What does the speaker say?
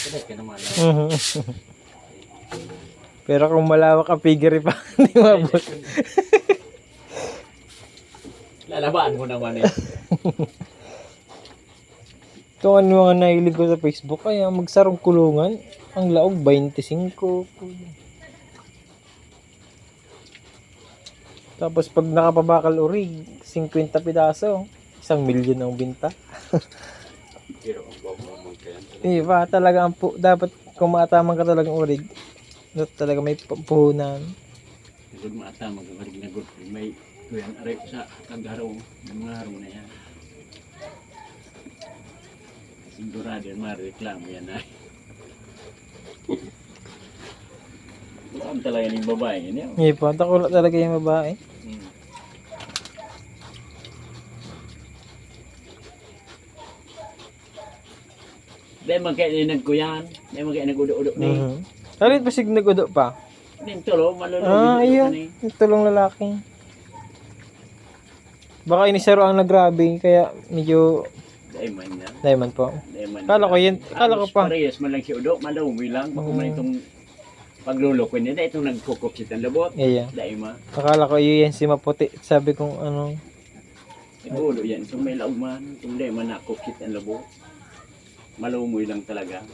Kada ka naman. Pero kung malawak ang figure pa, hindi mabot. Lalabaan mo naman eh. Ito ano nga nahilig ko sa Facebook, kaya magsarong kulungan. Ang laog, 25. Tapos pag nakapabakal urig, 50 pidaso. 1,000,000 ang binta. Pero ang bawang kaya. Iba talaga ang dapat kung maataman ka talagang urig. Dapat talaga may puhunan. Good mata magagaling na good. May kuyan aray sa kagaraw. Yung mga haro na yan. Sigurado yung mareklamo yan ay. Saan talaga yung babae yan yun? Iba, takula talaga yung babae. Dahil magkailinag ko yan. Dahil magkailinag-udo-udo ni. Salit pa sig nagudo pa. Yung tulo, malulog. Ayun. Yung tulong lalaki. Baka inisaro ang nagrabe, kaya medyo Daiman yan. diamond po. Daiman. Kala ko yun, kala ko pa. Parehas man lang si Udo, malumi lang. Baka man itong pagluloko niya. Dahil itong nagkukupsit ang labot. Iya. Daima. Akala ko yun si maputi. Sabi kong ano, Siguro yan. Itong may laugman. Itong daiman na kupsit ang labot. Malumoy lang talaga.